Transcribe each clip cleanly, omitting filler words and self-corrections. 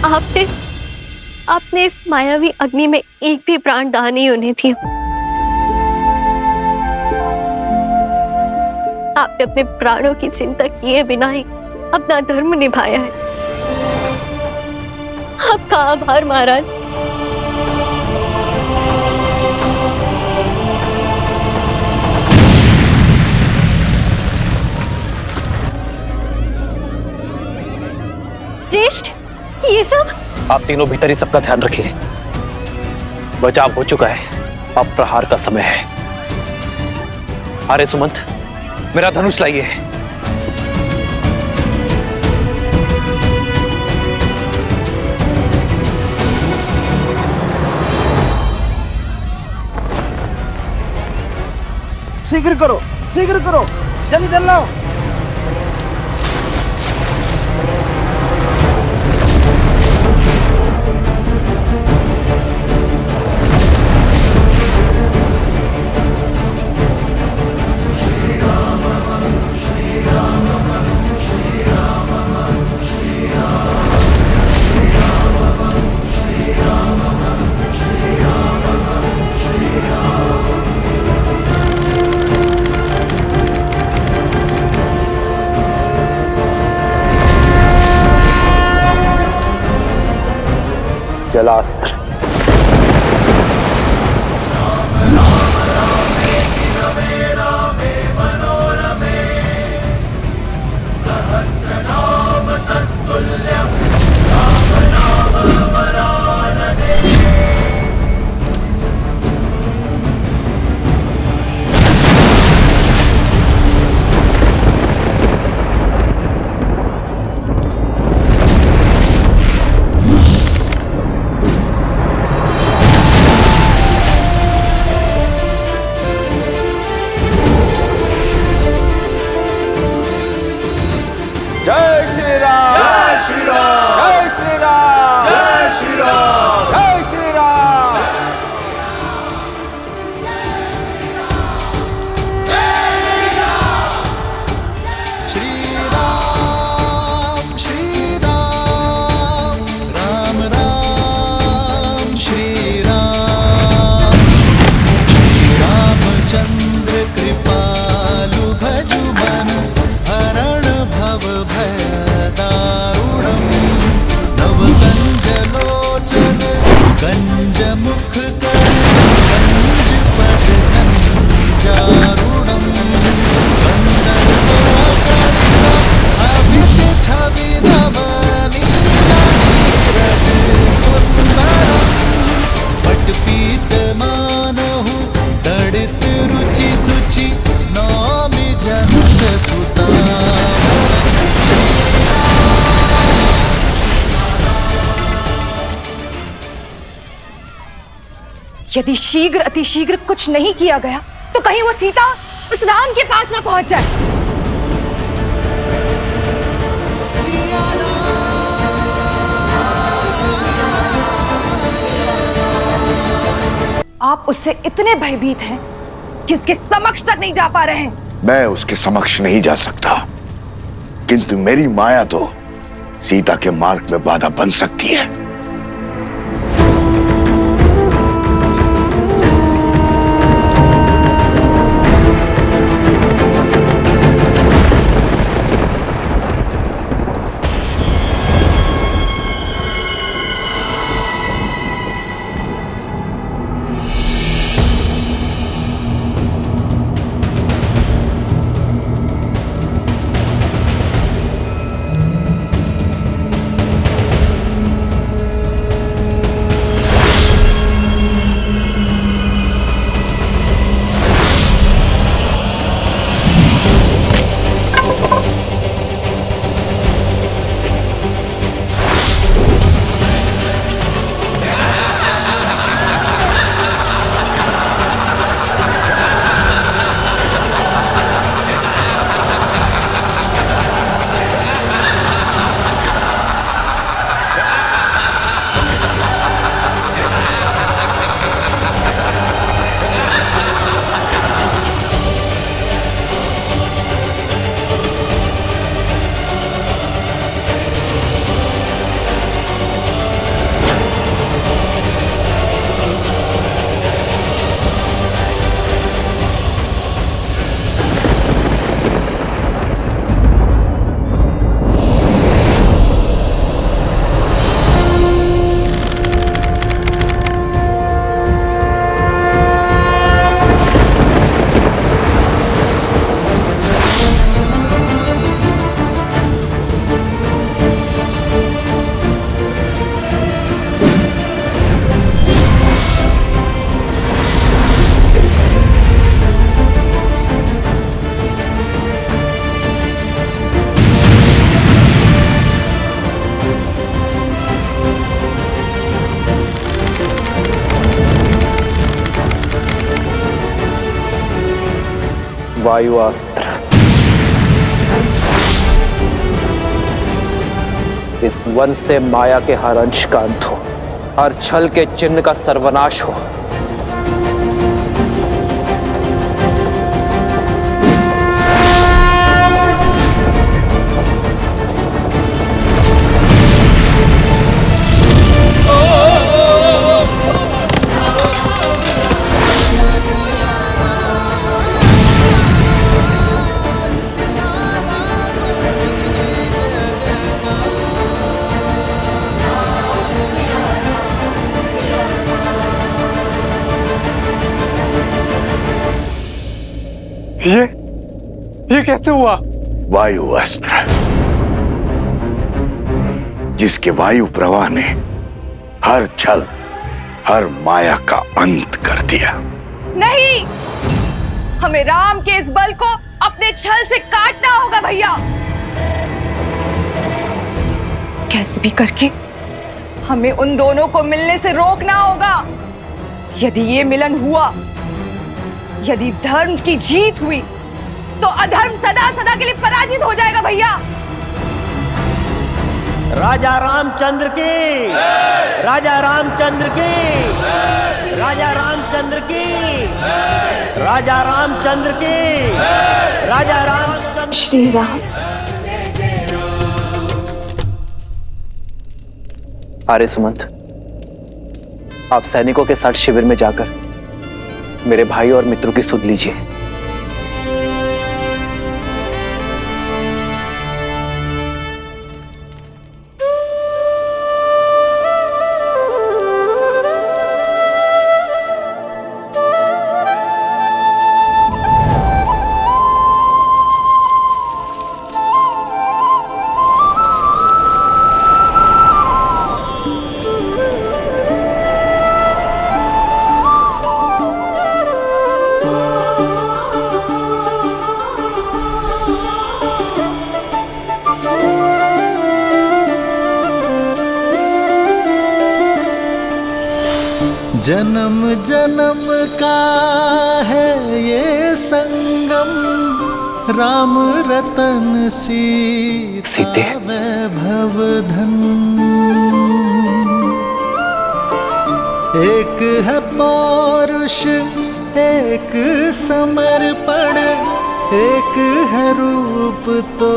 आपने आपने इस मायावी अग्नि में एक भी प्राण दान नहीं होने दिया। आपने अपने प्राणों की चिंता किए बिना ही अपना धर्म निभाया है। आपका आभार महाराज। ज्येष्ठ, ये सब आप तीनों भीतर ही सबका ध्यान रखिए। बचाव हो चुका है, अब प्रहार का समय है। आर्य सुमंत, मेरा धनुष लाइए। शीघ्र करो, शीघ्र करो, जल्दी जल्दी लाओ। जलास्त्र। जय श्री राम, जय श्री राम, जय श्री राम, जय श्री राम, जय श्री राम। श्री राम, श्री राम, राम राम, श्री राम। श्री रामचंद्र कृपालु भजु मन हरण भव भय दारुणम्। नव कंजलोचन कंज मुख कर कंज पट कंजारुणम्। गंधर्वोपरित अभित छवि नवनीला नीरज सुंदरम्। पटपीत मानहु तड़ित रुचि सुचि नौमि जनक सुता। यदि शीघ्र अतिशीघ्र कुछ नहीं किया गया तो कहीं वो सीता उस राम के पास न पहुंच जाए। आप उससे इतने भयभीत हैं कि उसके समक्ष तक नहीं जा पा रहे हैं। मैं उसके समक्ष नहीं जा सकता, किंतु मेरी माया तो सीता के मार्ग में बाधा बन सकती है। वायु अस्त्र। इस वन से माया के हर अंश का अंत हो, हर छल के चिन्ह का सर्वनाश हो। ये कैसे हुआ? वायु अस्त्र, जिसके वायु प्रवाह ने हर छल, हर माया का अंत कर दिया। नहीं, हमें राम के इस बल को अपने छल से काटना होगा भैया। कैसे भी करके हमें उन दोनों को मिलने से रोकना होगा। यदि ये मिलन हुआ, यदि धर्म की जीत हुई, तो अधर्म सदा सदा के लिए पराजित हो जाएगा भैया। राजा रामचंद्र की, राजा रामचंद्र की, राजा रामचंद्र की, राजा रामचंद्र की, राजा रामचंद्र। श्री राम। आर्य सुमंत, आप सैनिकों के साथ शिविर में जाकर मेरे भाई और मित्रों की सुध लीजिए। जन्म जन्म का है ये संगम, राम रतन सीते वैभव धन। एक है पौरुष, एक समर्पण, एक है रूप तो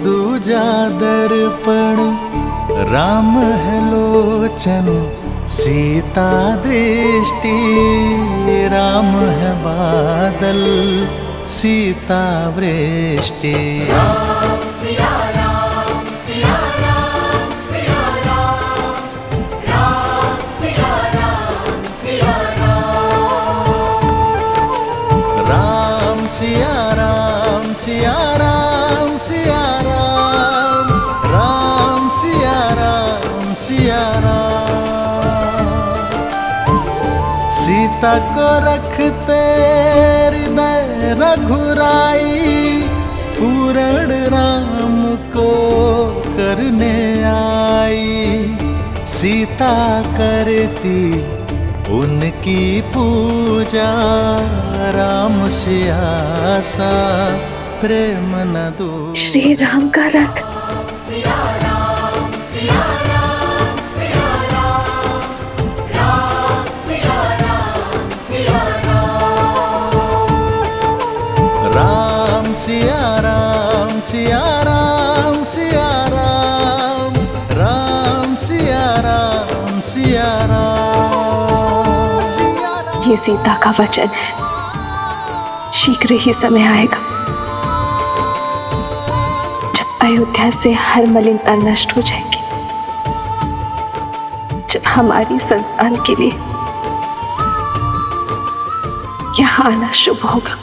दूजा दर्पण। राम है लोचन, सीता दृष्टि, राम है बादल, सीता वृष्टि। राम सिया राम, सिया राम, सिया राम, राम सिया राम, सिया राम, राम सिया राम, सिया राम, सिया राम, राम सिया राम, सिया राम। सीता को रखते हृदय रघुराई, पूर्ण राम को करने आई। सीता करती उनकी पूजा, राम से आसा प्रेम न दो। श्री राम का रथ। सिया राम, सिया राम, सिया राम, राम सिया राम, सिया राम, सिया राम। ये सीता का वचन है, शीघ्र ही समय आएगा जब अयोध्या से हर मलिनता नष्ट हो जाएगी, जब हमारी संतान के लिए यहाँ आना शुभ होगा।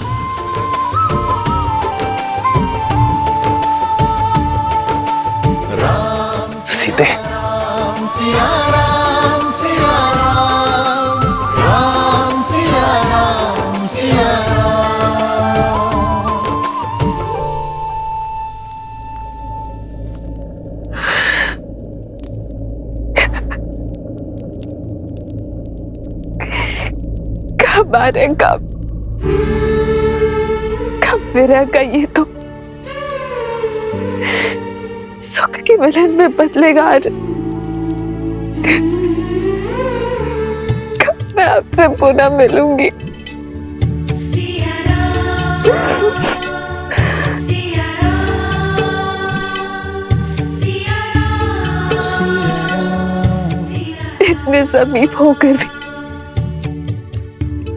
सीते, राम सिया राम, सिया राम, राम सिया राम, सिया कब आ रहे, कब विरह का ये तो सुख की मिलन में बदलेगा। कब मैं आपसे पुनः मिलूंगी? इतने समीप होकर भी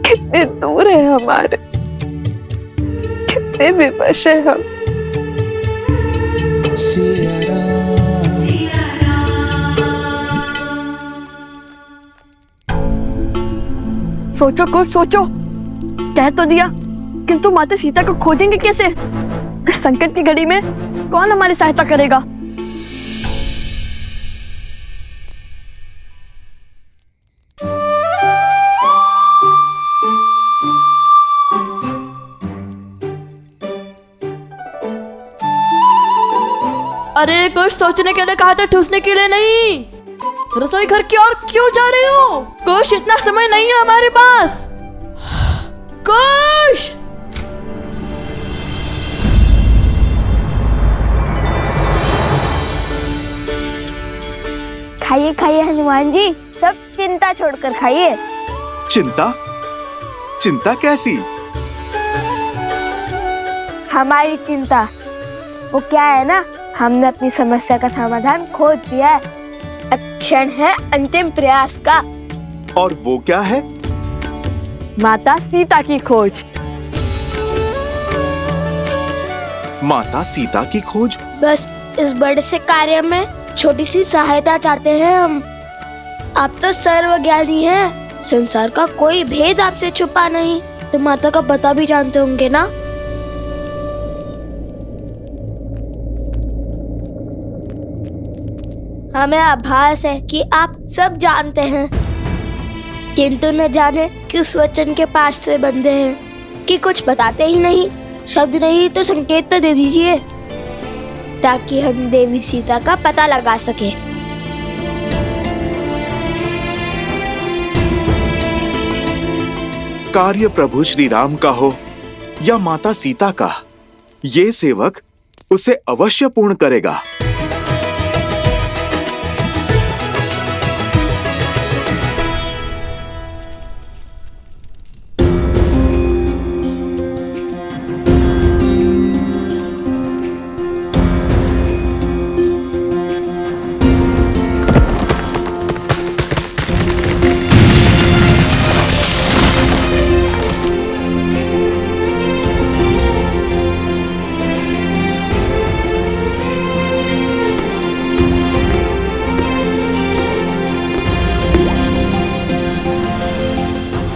कितने दूर है हमारे, कितने विवश है हम। सोचो कुछ सोचो। कह तो दिया, किंतु माता सीता को खोजेंगे कैसे? इस संकट की घड़ी में कौन हमारी सहायता करेगा? अरे कुछ सोचने के लिए कहा था, ठूसने के लिए नहीं। रसोई घर की ओर क्यों जा रही हो? कुछ इतना समय नहीं है हमारे पास। कुछ खाइए खाइए हनुमान जी, सब चिंता छोड़कर खाइए। चिंता? चिंता कैसी? हमारी चिंता वो क्या है ना, हमने अपनी समस्या का समाधान खोज दिया है। अब क्षण है अंतिम प्रयास का। और वो क्या है? माता सीता की खोज। माता सीता की खोज? बस इस बड़े से कार्य में छोटी सी सहायता चाहते हैं हम। आप तो सर्वज्ञानी हैं, संसार का कोई भेद आपसे छुपा नहीं, तो माता का पता भी जानते होंगे ना। हमें आभास है कि आप सब जानते हैं, किंतु न जाने किस वचन के पास से बंधे हैं कि कुछ बताते ही नहीं। शब्द नहीं तो संकेत तो दे दीजिए, ताकि हम देवी सीता का पता लगा सके। कार्य प्रभु श्री राम का हो या माता सीता का, ये सेवक उसे अवश्य पूर्ण करेगा।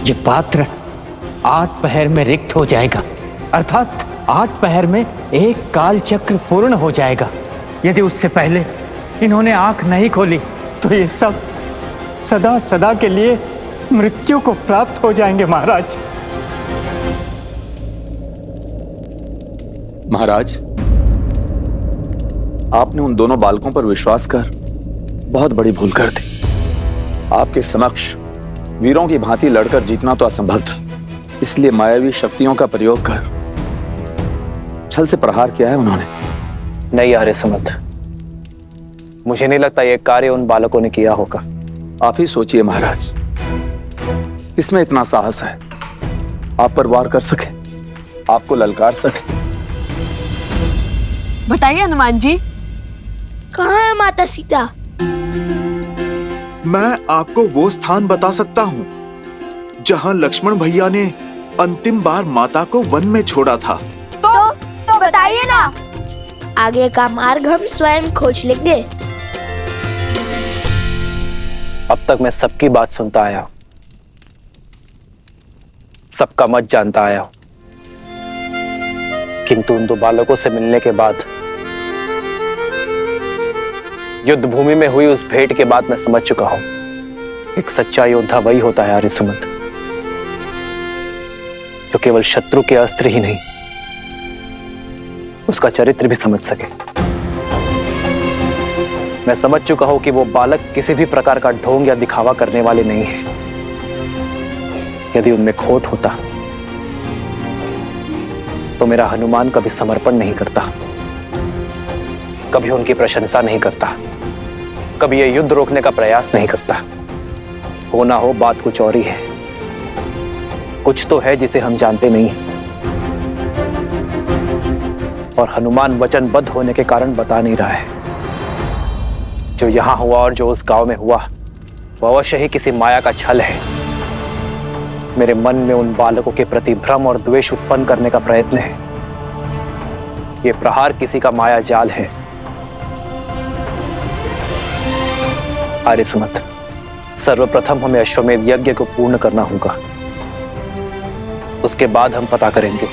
ये पात्र 8 पहर में रिक्त हो जाएगा, अर्थात 8 पहर में एक काल चक्र पूर्ण हो जाएगा। यदि उससे पहले इन्होंने आंख नहीं खोली तो ये सब सदा सदा के लिए मृत्यु को प्राप्त हो जाएंगे महाराज। महाराज, आपने उन दोनों बालकों पर विश्वास कर बहुत बड़ी भूल कर दी। आपके समक्ष वीरों की भांति लड़कर जीतना तो असंभव था, इसलिए मायावी शक्तियों का प्रयोग कर छल से प्रहार किया है उन्होंने। नहीं आर्य सुमंत, मुझे नहीं लगता यह कार्य उन बालकों ने किया होगा। आप ही सोचिए महाराज, इसमें इतना साहस है, आप पर वार कर सके, आपको ललकार सके। बताइए हनुमान जी, कहाँ है माता सीता? मैं आपको वो स्थान बता सकता हूँ जहाँ लक्ष्मण भैया ने अंतिम बार माता को वन में छोड़ा था। तो बताइए ना, आगे का मार्ग हम स्वयं खोज लेंगे। अब तक मैं सबकी बात सुनता आया हूं, सबका मत जानता आया हूं, किंतु उन 2 बालकों से मिलने के बाद, युद्ध भूमि में हुई उस भेंट के बाद मैं समझ चुका हूं, एक सच्चा योद्धा वही होता है आर्य सुमंत, जो केवल शत्रु के अस्त्र ही नहीं, उसका चरित्र भी समझ सके। मैं समझ चुका हूं कि वो बालक किसी भी प्रकार का ढोंग या दिखावा करने वाले नहीं है। यदि उनमें खोट होता तो मेरा हनुमान कभी समर्पण नहीं करता, कभी उनकी प्रशंसा नहीं करता, कभी यह युद्ध रोकने का प्रयास नहीं करता। हो ना हो बात कुछ और ही है। कुछ तो है जिसे हम जानते नहीं, और हनुमान वचनबद्ध होने के कारण बता नहीं रहा है। जो यहां हुआ और जो उस गांव में हुआ वो अवश्य ही किसी माया का छल है। मेरे मन में उन बालकों के प्रति भ्रम और द्वेष उत्पन्न करने का प्रयत्न है। ये प्रहार किसी का माया जाल है। आर्य सुमंत, सर्वप्रथम हमें अश्वमेध यज्ञ को पूर्ण करना होगा। उसके बाद हम पता करेंगे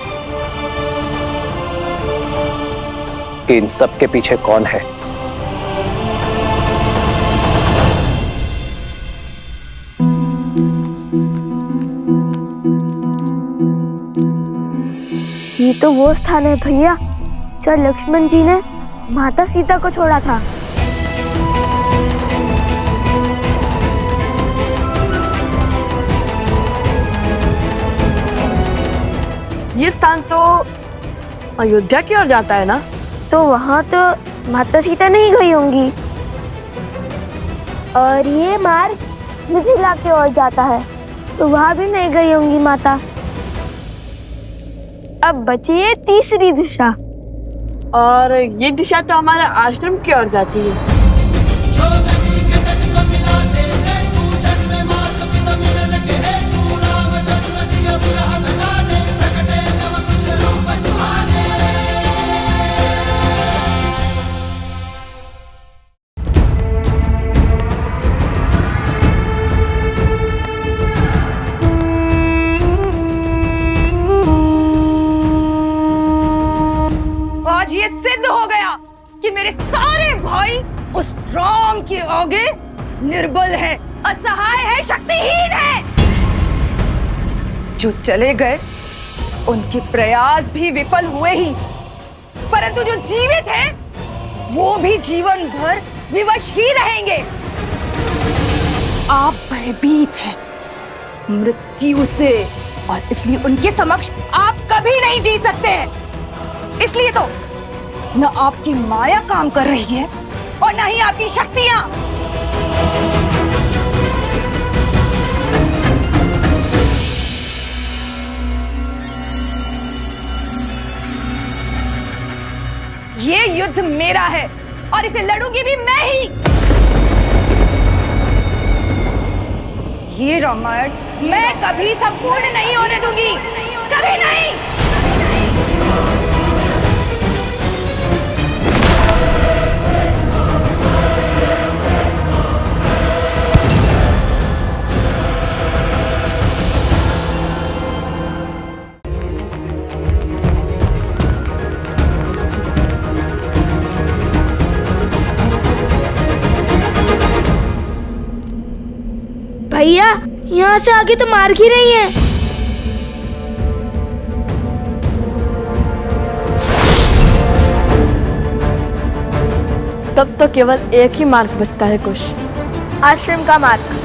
कि इन सब के पीछे कौन है। ये तो वो स्थान है भैया जहाँ लक्ष्मण जी ने माता सीता को छोड़ा था। ये स्थान तो अयोध्या की ओर जाता है ना? तो वहाँ तो माता सीता नहीं गई होंगी, और ये मार्ग मिथिला की ओर जाता है, तो वहाँ भी नहीं गई होंगी माता। अब बची है तीसरी दिशा, और ये दिशा तो हमारे आश्रम की ओर जाती है। आज ये सिद्ध हो गया कि मेरे सारे भाई उस राम के आगे निर्बल है, असहाय है, शक्तिहीन है। जो चले गए उनके प्रयास भी विफल हुए ही, परंतु जो जीवित हैं वो भी जीवन भर विवश ही रहेंगे। आप भयभीत हैं मृत्यु से, और इसलिए उनके समक्ष आप कभी नहीं जीत सकते हैं। इसलिए तो न आपकी माया काम कर रही है और न ही आपकी शक्तियां। ये युद्ध मेरा है और इसे लड़ूंगी भी मैं ही। ये रामायण मैं कभी संपूर्ण नहीं होने दूंगी, कभी नहीं। भैया यहाँ से आगे तो मार्ग ही नहीं है। तब तो केवल एक ही मार्ग बचता है कुश, आश्रम का मार्ग।